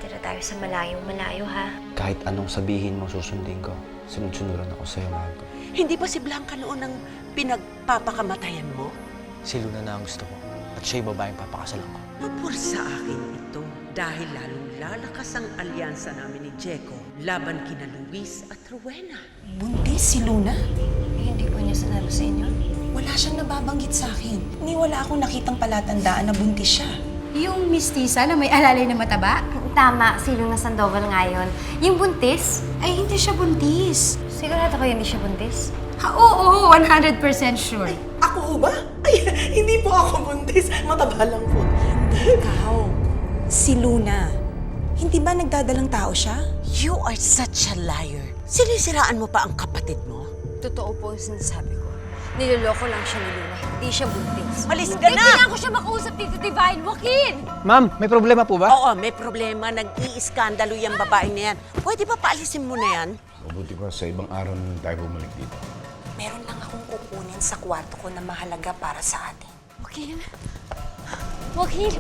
Tira tayo sa malayo-malayo, ha? Kahit anong sabihin mo, susundin ko. Sunod-sunuran ako sa'yo, mahal ko. Hindi ba si Blanca noon ang pinagpapakamatayan mo? Si Luna na ang gusto ko. At siya'y babaeng papakasalan ko. Mapur sa akin ito dahil lalong lalakas ang alyansa namin ni Jeko laban kina Luis at Rowena. Buntis si Luna? Hindi po niya sinabi sa inyo. Wala siyang nababanggit sa akin. Ni wala akong nakitang palatandaan na buntis siya. Yung mistisa na may alalay na mataba? Tama, si Luna Sandoval nga yun. Yung buntis? Ay, hindi siya buntis. Sigurado kayo hindi siya buntis? Ha, oo, 100% sure. Ako ba? Ay, hindi po ako buntis. Mataba lang po. Ikaw, si Luna. Hindi ba nagdadalang tao siya? You are such a liar. Sinisiraan mo pa ang kapatid mo? Totoo po yung sinasabi ko. Niloloko lang siya ni Luna. Hindi siya buntis. Malis ka na! Kailangan ko siya makausap dito, Divine. Joaquin! Ma'am, may problema po ba? Oo, may problema. Nag-iiskandalo yung babaeng na yan. Pwede ba paalisin mo na yan? Mabuti pa sa ibang araw na tayo bumalik dito. Meron lang akong kukunin sa kwarto ko na mahalaga para sa atin. Joaquin? Joaquin!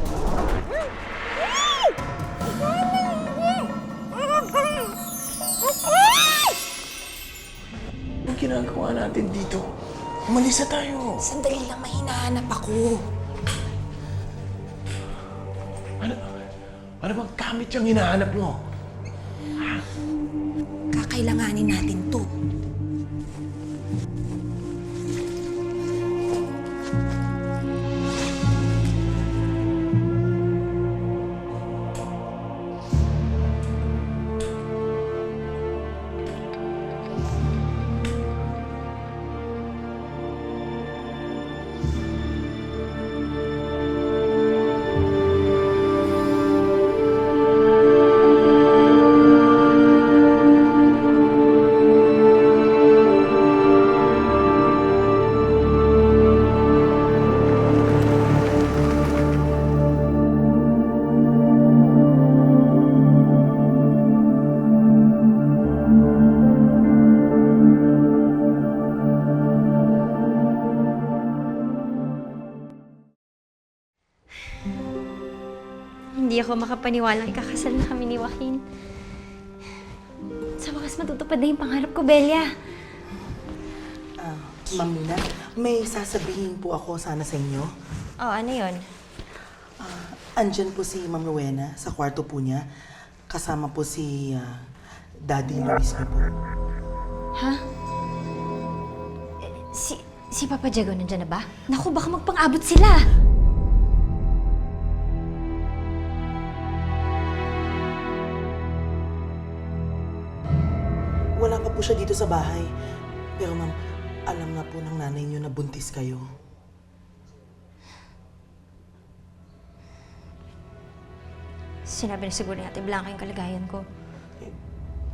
Anong ginagawa natin dito? Umalis na tayo. Sandali lang, may hinahanap ako. Ano bang gamit yung hinahanap mo? Kakailanganin natin to. Hindi ako makapaniwalang ikakasal na kami ni Joaquin. Sa wakas matutupad na yung pangarap ko, Belia. Ma'am Luna, may sasabihin po ako sana sa inyo. Oh, ano yun? Andyan po si Ma'am Rowena sa kwarto po niya. Kasama po si Daddy Luis niyo po. Ha? Si Papa Diego nandyan na ba? Naku, baka magpang-abot sila. Wala pa po siya dito sa bahay. Pero ma'am, alam na po ng nanay niyo na buntis kayo. Sinabi na siguro ni Ate Blanca yung kalagayan ko.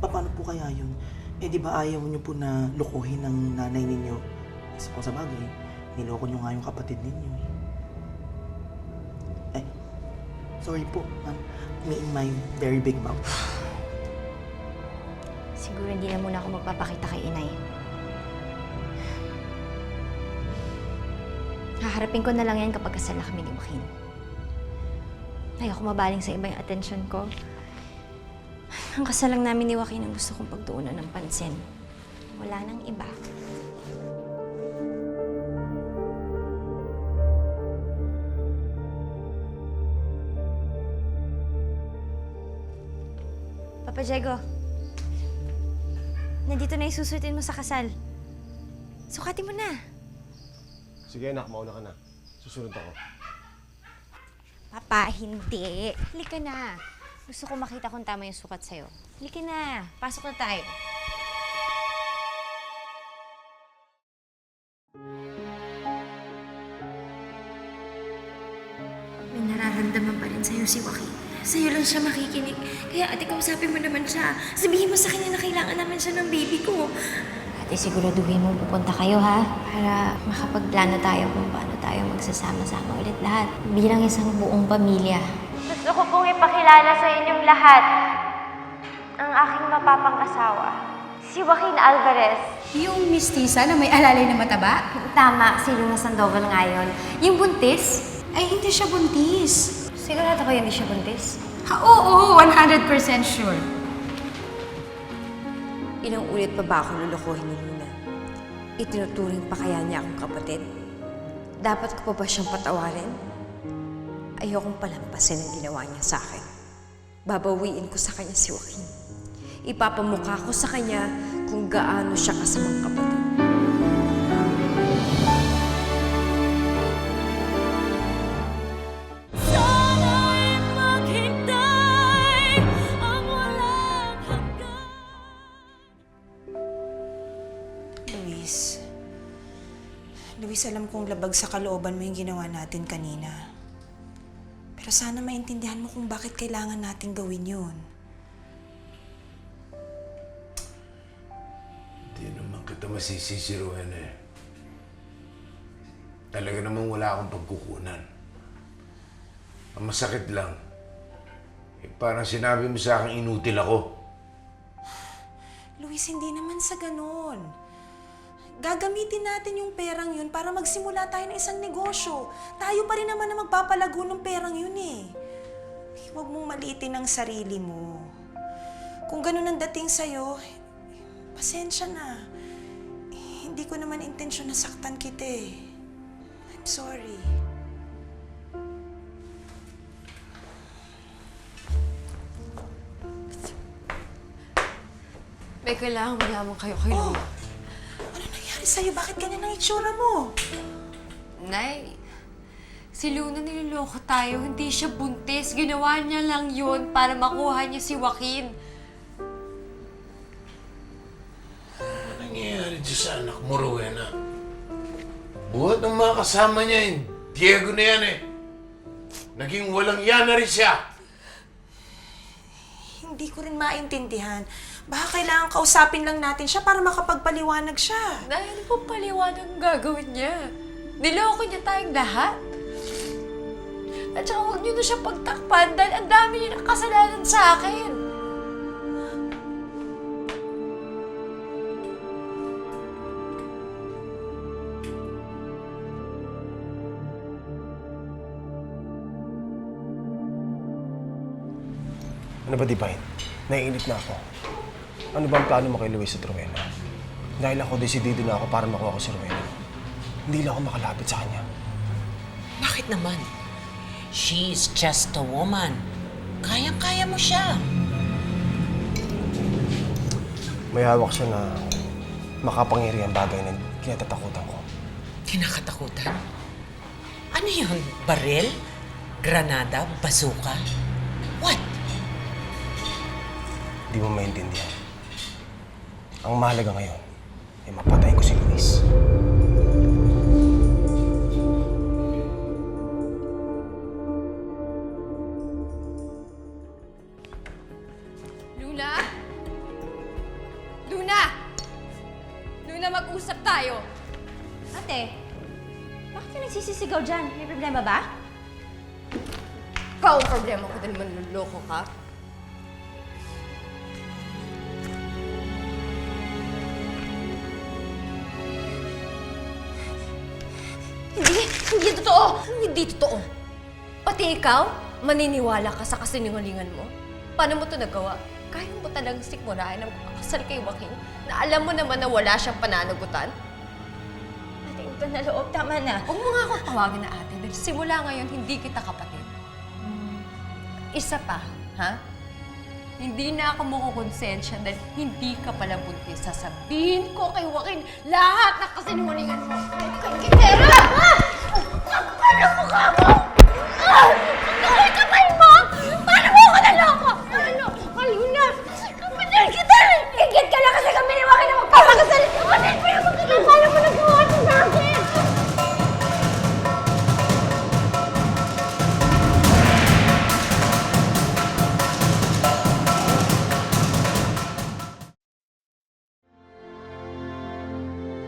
Paano po kaya yun? Eh di ba ayaw niyo po na lukuhin ng nanay ninyo? Kasi kung sa bagay, niloko niyo nga yung kapatid ninyo. Sorry po, ma'am. Me in my very big mouth. Siguro hindi na muna ako magpapakita kay Inay. Haharapin ko na lang yan kapag kasal na kami ni Joaquin. Ayoko mabaling sa iba yung atensyon ko. Ang kasal lang namin ni Joaquin ang gusto kong pagtuunan ng pansin. Wala nang iba. Papa Diego, nandito na yung susutin mo sa kasal. Sukatin mo na. Sige anak, mauna ka na. Susunod ako. Papa, hindi. Halika na. Gusto ko makita kung tama yung sukat sa'yo. Halika na. Pasok na tayo. May nararamdaman pa rin sa'yo si Joaquin. Sa'yo lang siya makikinig. Kaya ate, kausapin mo naman siya. Sabihin mo sa kanya na kailangan naman siya ng baby ko. Ate, siguraduhin mo pupunta kayo, ha? Para makapagplano tayo kung paano tayo magsasama-sama ulit lahat. Bilang isang buong pamilya. Gusto ko pong ipakilala sa inyong lahat ang aking mapapang-asawa, si Joaquin Alvarez. Yung mistisa na may alalay na mataba? Tama, si Luna Sandoval nga yun. Yung buntis? Ay, hindi siya buntis. Sigurado kayo hindi siya buntis? Oo, 100% sure. Ilang ulit pa ba ako lulukohin ni Luna? Itinuturing pa kaya niya akong kapatid? Dapat ko pa ba siyang patawarin? Ayokong palampasin ang ginawa niya sa akin. Babawiin ko sa kanya si Joaquin. Ipapamukha ko sa kanya kung gaano siya kasamang kapatid. Luis, alam kong labag sa kalooban mo yung ginawa natin kanina. Pero sana maintindihan mo kung bakit kailangan natin gawin yun. Hindi naman kita masisisi, Rowena eh. Talaga naman wala akong pagkukunan. Ang masakit lang, parang sinabi mo sa akin inutil ako. Luis, hindi naman sa ganon. Gagamitin natin yung perang yun para magsimula tayo ng isang negosyo. Tayo pa rin naman na magpapalago ng perang yun eh. Huwag mong maliitin ang sarili mo. Kung ganun ang dating sa'yo, pasensya na. Hindi ko naman intensyon na saktan kita eh. I'm sorry. May kailangan malaman kayo kay Luna. Ano nangyari sa'yo? Bakit ganyan ang itsura mo? Nay, si Luna niloloko tayo. Hindi siya buntis. Ginawa niya lang yun para makuha niya si Joaquin. Ano nangyayari dyan sa anak mo, Rowena? Buhat ng mga kasama niya yun. Diego na yan eh. Naging walang yan na rin siya. Hindi ko rin maintindihan. Baka kailangan kausapin lang natin siya para makapagpaliwanag siya. Dahil po paliwanag ang gagawin niya. Niloko niya tayong lahat. At saka huwag niyo na siya pagtakpan dahil ang dami niya ng kasalanan sa akin. Ano ba, Divine? Naiinit na ako. Ano ba ang plano mo kay Luis at Rowena? Dahil ako, desidido na ako para makuha ko si Rowena. Hindi lang ako makalapit sa kanya. Bakit naman? She is just a woman. Kayang-kaya mo siya. May hawak siya na makapangyarihang bagay na kinatatakutan ko. Kinakatakutan? Ano yun? Baril? Granada? Bazooka? What? Di mo maintindihan. Ang mahalaga ngayon ay mapatay ko si Luis. Luna! Luna! Luna, mag-usap tayo. Ate, bakit ka nagsisisigaw dyan? May problema ba? Ikaw ang problema ko dahil manluloko ka. Hindi totoo! Hindi totoo! Pati ikaw, maniniwala ka sa kasinungalingan mo? Paano mo ito nagawa? Kaya mo talagang sikmurahin na makakasal kay Joaquin na alam mo naman na wala siyang pananagutan? Ate, ito na loob. Tama na. Huwag mo nga akong tawagin na ate dahil simula ngayon hindi kita kapatid. Isa pa, ha? Hindi na ako makukonsensya dahil hindi ka pala buntis. Sasabihin ko kay Joaquin lahat ng kasinungalingan mo. Kitera! Ano mukha mo? Bakit kapal mo? Paano mo ako naloko? Ano? Luna! Kapatid kita! Higit ka lang kasi kami ni Joaquin na magpapakasal. Kapatid mo yung magkakal. Paano mo nagawa ito sa akin?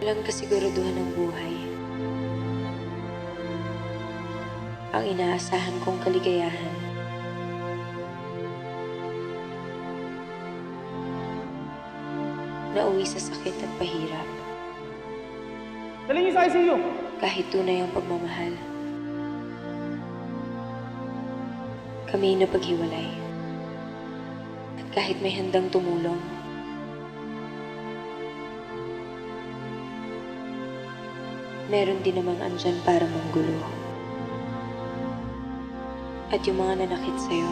Walang kasiguraduhan ng buhay. Ang inaasahan kong kaligayahan. Nauwi sa sakit at pahirap. Dali niyo sa ICU! Kahit tunay ang pagmamahal. Kami napaghiwalay. kahit may handang tumulong. Meron din namang andyan para manggulo. At yung mga nanakit sa'yo,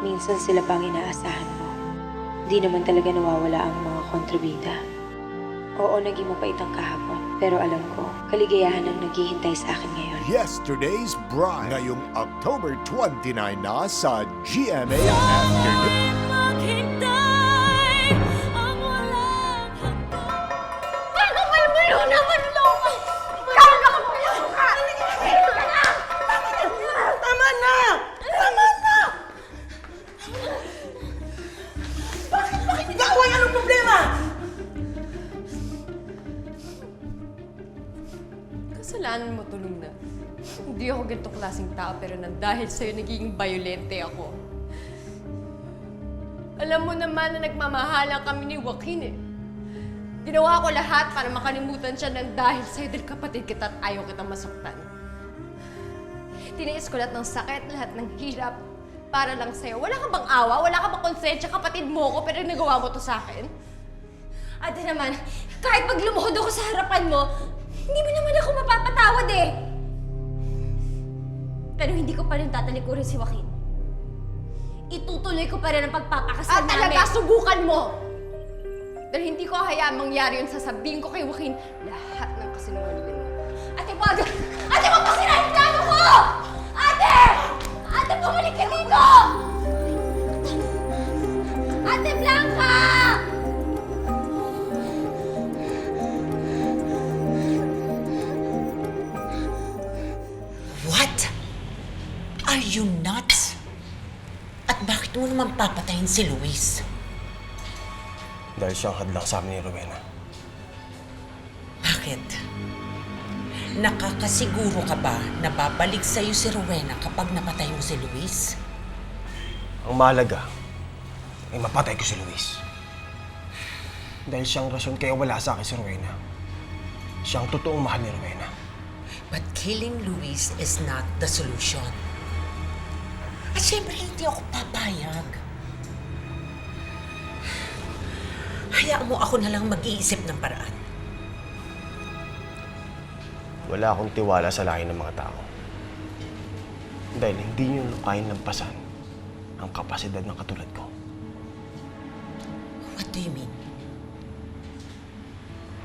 minsan sila pang inaasahan mo. Di naman talaga nawawala ang mga kontrabida. Oo, naging mapait ang kahapon. Pero alam ko, kaligayahan ang naghihintay sa akin ngayon. Yesterday's Bride ngayong October 29 na sa GMA Afternoon. Tama na! Tama na! Bakit nag-aaway? Anong problema? Kasalanan mo, tulong na. Hindi ako ganito klaseng tao, pero nang dahil sa'yo, nagiging violente ako. Alam mo naman na nagmamahalan kami ni Joaquin eh. Ginawa ko lahat para makalimutan siya nang dahil sa'yo, dahil kapatid kita at ayaw kitang masaktan. Tiniis ko lahat ng sakit, lahat ng hirap, para lang sa'yo. Wala ka bang awa? Wala ka bang konsensya? Kapatid mo ko, pero nagawa mo to sa akin? Ate naman, kahit pag lumuhod ako sa harapan mo, hindi mo naman ako mapapatawad eh. Pero hindi ko pa rin tatalikurin si Joaquin. Itutuloy ko pa rin ang pagpapakasal namin. Talaga, subukan mo! Dahil hindi ko hayaan mangyari yun, sasabihin ko kay Joaquin lahat ng kasinungalingan mo. Ate, wag! Ate, wag mo sira yung plano ko! Ate! Ate, bumalik ka dito! Ate Blanca! What? Are you nuts? At bakit mo naman papatayin si Luis? Dahil siyang hadlang sa amin ni Rowena. Bakit? Nakakasiguro ka ba na babalik sa'yo si Rowena kapag napatay mo si Luis? Ang mahalaga ay mapatay ko si Luis. Dahil siyang rason kaya wala sa akin si Rowena. Siyang totoong mahal ni Rowena. But killing Luis is not the solution. At syempre, hindi ako papayag. Hayaan mo ako na lang mag-iisip ng paraan. Wala akong tiwala sa lahi ng mga tao. Dahil hindi niyo kayang lampasan ang kapasidad ng katulad ko. What do you mean?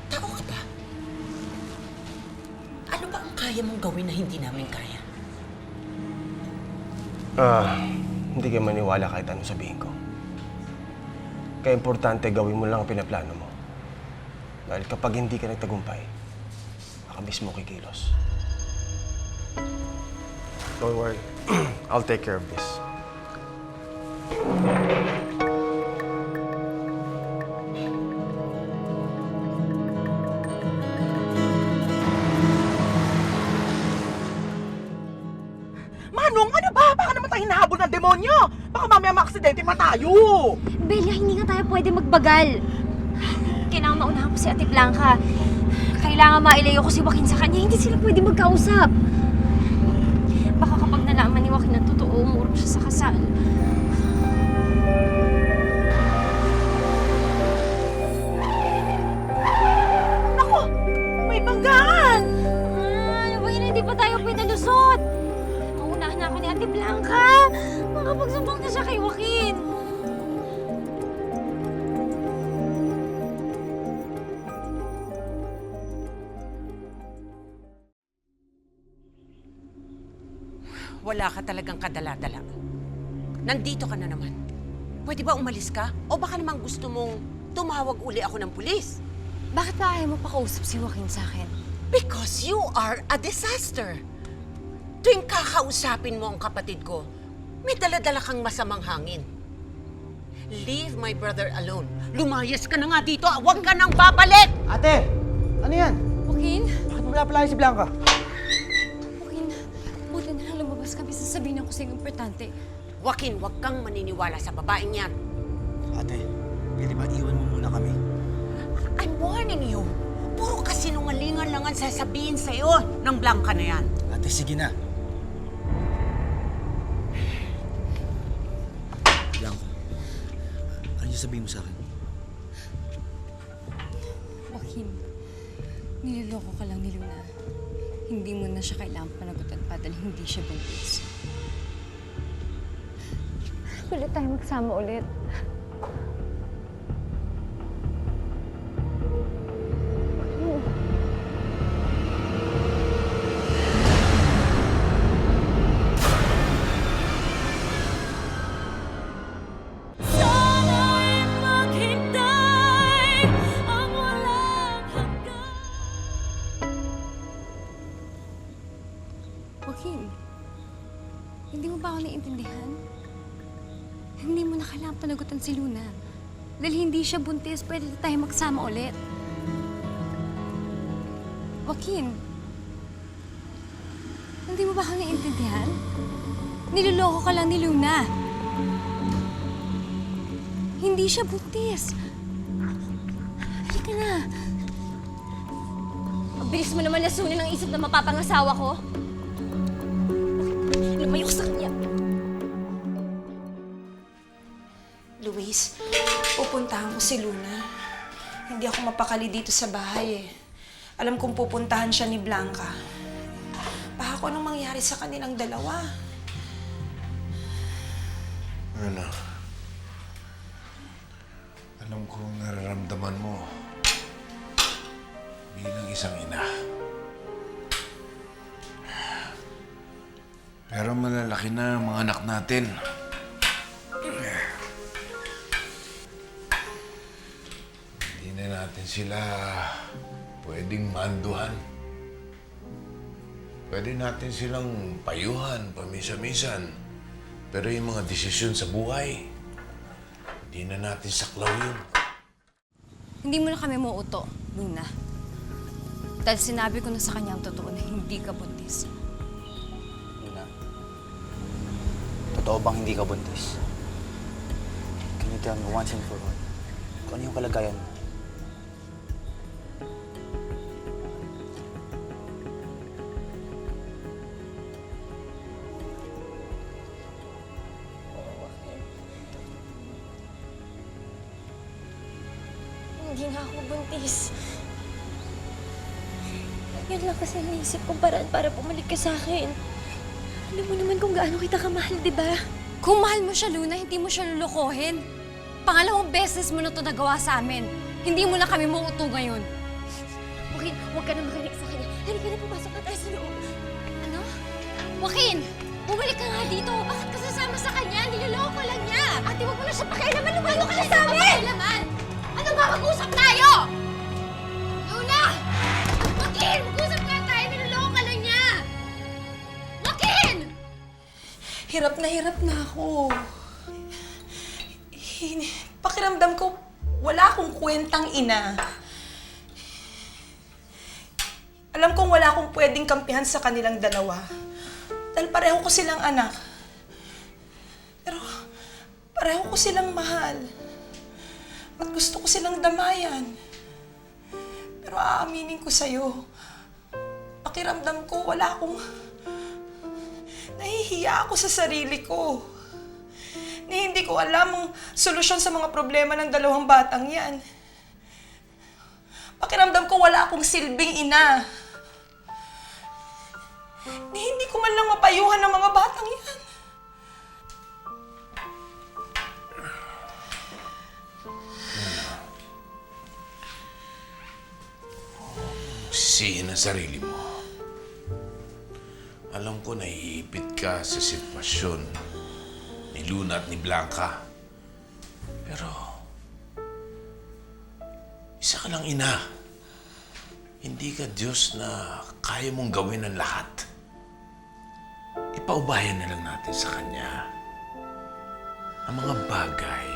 Tao ka ba? Ano ba ang kaya mong gawin na hindi namin kaya? Hindi ka maniwala kahit anong sabihin ko. Kaya importante gawin mo lang ang pinaplano mo. Dahil kapag hindi ka nagtagumpay, baka mismo kikilos. Don't worry. I'll take care of this. Manong, ano ba? Baka naman tayo hinahabol ng demonyo! Baka mamaya maaksidente pa tayo! Belia, hindi nga tayo pwede magbagal. Kailangan maunahan ko si Ate Blanca. Kailangan mailayo ko si Joaquin sa kanya. Hindi sila pwede magkausap. Baka kapag nalaman ni Joaquin na totoo, umurong siya sa kasal. Naku! May banggaan! Ano ba yun? Hindi pa tayo pinalusot. Maunahan na ako ni Ate Blanca. Makapagsumbong na siya kay Joaquin. Wala ka talagang kadala-dala. Nandito ka na naman. Pwede ba umalis ka? O baka naman gusto mong tumawag uli ako ng pulis? Bakit ba ayaw mo pakausap si Joaquin sa akin? Because you are a disaster. Tuwing kakausapin mo ang kapatid ko, may dala-dala kang masamang hangin. Leave my brother alone. Lumayas ka na nga dito. Huwag ka nang babalik! Ate! Ano yan? Joaquin? Bakit mo pinapalayan si Blanca? Joaquin, buti na lang lumabas kami. Sasabihin ako sa'yo importante. Joaquin, huwag kang maniniwala sa babaeng yan. Ate, pwede ba iwan mo muna kami? I'm warning you. Puro kasinungalingan lang ang sasabihin sa'yo ng Blanca na yan. Ate, sige na. sasabihin mo sa akin? Joaquin, niloloko ka lang ni Luna. Hindi mo na siya kailangang panagutan pa dahil hindi siya buntis. Ulit tayo magsama ulit. Joaquin, hindi mo ba ako naiintindihan? Hindi mo na kailangang panagutan si Luna. Dahil hindi siya buntis, pwede na tayo magsama ulit. Joaquin, hindi mo ba ako naiintindihan? Niloloko ka lang ni Luna. Hindi siya buntis. Halika na. Ang bilis mo naman lasunin ang isip na mapapangasawa ko. Lumayo sa kanya. Luis, pupuntahan ko si Luna. Hindi ako mapakali dito sa bahay eh. Alam kong pupuntahan siya ni Blanca. Baka kung anong mangyari sa kanilang dalawa. Ano? Alam kong nararamdaman mo bilang isang ina. Pero malalaki na ang mga anak natin. Hindi na natin sila pwedeng manduhan. Pwede natin silang payuhan, pamisa-misan. Pero yung mga desisyon sa buhay, hindi na natin saklaw yun. Hindi mo na kami muuto, Luna. Dahil sinabi ko na sa kanya ang totoo na hindi ka buntis. Luna, totoo bang hindi ka buntis? Can you tell me once and for all kung ano yung kalagayan mo? Hindi nga ako buntis. Yan lang kasi naisip kong paraan para pumalik ka sa akin. Alam mo naman kung gaano kita kamahal, di ba? Kung mahal mo siya, Luna, hindi mo siya lulukohin. Pangalawang beses mo na ito nagawa sa amin. Hindi mo na kami muuto ngayon. Joaquin, huwag ka na makinig sa kanya. Halika na, pumasok na tayo sa loob. Ano? Joaquin, bumalik ka nga dito. Bakit ka sasama sa kanya? Niloloko lang niya. Ate, huwag mo na siya pakialaman. Lumayo ka na sa amin! Pakialaman? Ano ba? Mag-usap tayo! Luna! Joaquin! Mag-usap nga tayo. Niloloko ka lang niya. Joaquin! Hirap na ako. Pakiramdam ko, wala akong kwentang ina. Alam kong wala akong pwedeng kampihan sa kanilang dalawa. Dahil pareho ko silang anak. Pero pareho ko silang mahal. At gusto ko silang damayan. Pero aaminin ko sa'yo, pakiramdam ko wala akong... Nahihiya ako sa sarili ko. Ni hindi ko alam ang solusyon sa mga problema ng dalawang batang yan. Pakiramdam ko wala akong silbing ina. Ni hindi ko man lang mapayuhan ng mga batang yan. Sisihin ang sarili mo. Alam ko naiipit ka sa sitwasyon ni Luna at ni Blanca. Pero, isa ka lang ina. Hindi ka Diyos na kaya mong gawin ang lahat. Ipaubayan na lang natin sa Kanya ang mga bagay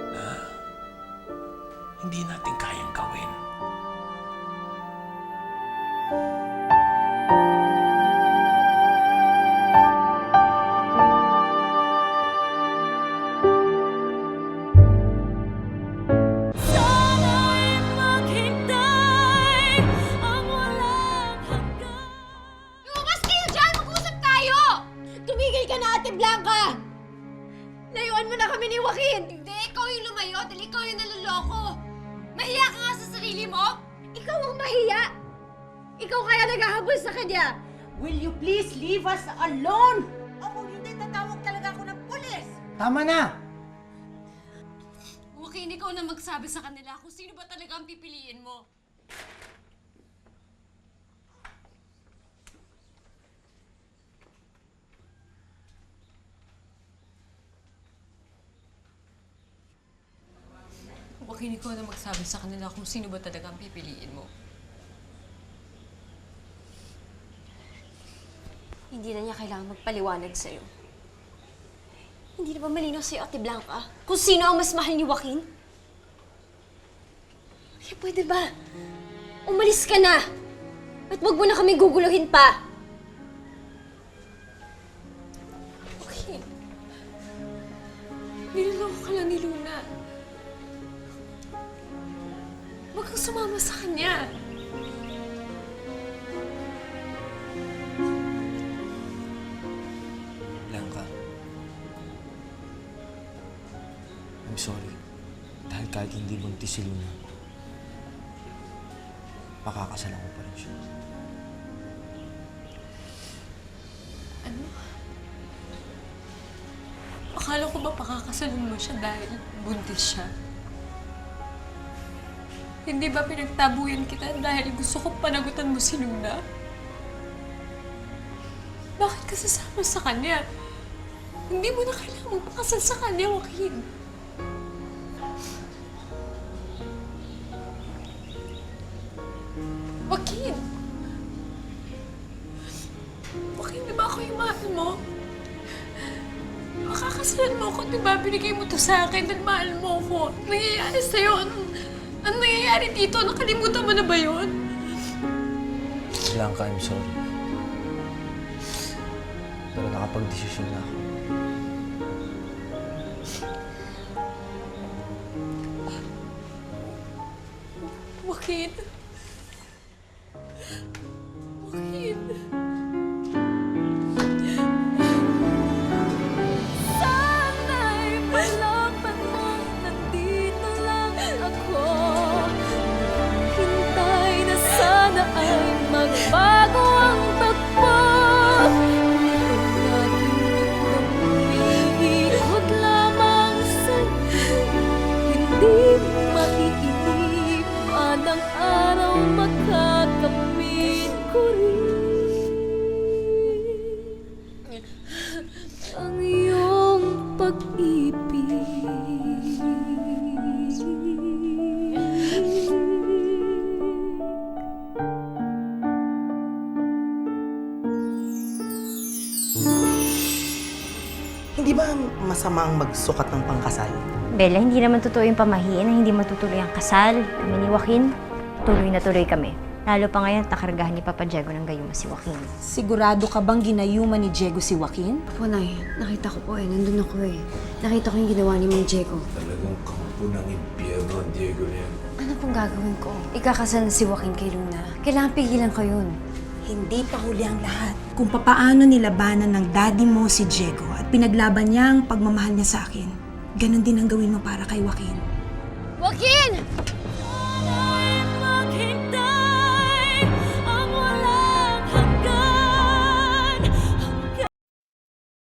na hindi natin kayang gawin. Lumabas kayo dyan! Mag-usap tayo! Tumigil ka na, Ate Blanca! Layuan mo na kami ni Joaquin! Hindi, ikaw yung lumayo dahil ikaw yung naloloko. Mahiya ka nga sa sarili mo. Ikaw ang mahiya. Ikaw kaya naghahabol sa kanya. Will you please leave us alone? O kung hindi, tatawag talaga ako ng pulis! Tama na! Joaquin, ikaw na magsabi sa kanila kung sino ba talaga ang pipiliin mo. Joaquin, ikaw na magsabi sa kanila kung sino ba talaga ang pipiliin mo. Hindi na niya kailangan magpaliwanag sa'yo. Hindi na ba malinaw sa'yo, Ate Blanca, kung sino ang mas mahal ni Joaquin? Kaya pwede ba? Umalis ka na! At wag mo na kami guguluhin pa! Joaquin, niloloko ka lang ni Luna. Huwag kang sumama sa kanya. Blanca. I'm sorry. Dahil kahit hindi buntis si Luna, makakasalan ko pa rin siya. Ano? Akala ko ba pakakasalan mo siya dahil buntis siya? Hindi ba pinagtabuyan kita dahil gusto ko panagutan mo si Luna? Bakit ka sasama sa kanya? Hindi mo na kailangan magpakasal sa kanya, Joaquin. Joaquin! Joaquin, di ba ako yung mahal mo? Makakasalan mo ako, di ba? Binigay mo to sa akin dahil mahal mo ako. Nangyayari sa'yo. Ano nangyayari dito? Nakalimutan mo na ba yun? Blanca, I'm sorry. Pero nakapag-desisyon na ako. Joaquin. Joaquin. Sana'y malaman mo, nandito lang ako. Hintay na sana ay magbago ang tagpo. Itong aking mundong umiikot lamang sa'yo. Hindi maiinip anang araw makakamit ko rin ang iyong pag-ibig. Hindi ba masama ang magsukat ng pangkasal? Bella, hindi naman totoo yung pamahiin na hindi matutuloy ang kasal. Kami ni Joaquin, tuloy na tuloy kami. Lalo pa ngayon, takargahan ni Papa Diego ng gayuma si Joaquin. Sigurado ka bang ginayuma ni Diego si Joaquin? Opo, Nay. Nakita ko po eh. Nandun ako eh. Nakita ko yung ginawa ni Mang Diego. Talagang kampo ng impyerno ang Diego na yan. Ano pong gagawin ko? Ikakasal na si Joaquin kay Luna. Kailangan pigilan ko yun. Hindi pa huli ang lahat. Kung papaano nilabanan ng daddy mo si Diego at pinaglaban niya ang pagmamahal niya sa akin, ganon din ang gawin mo para kay Joaquin. Joaquin!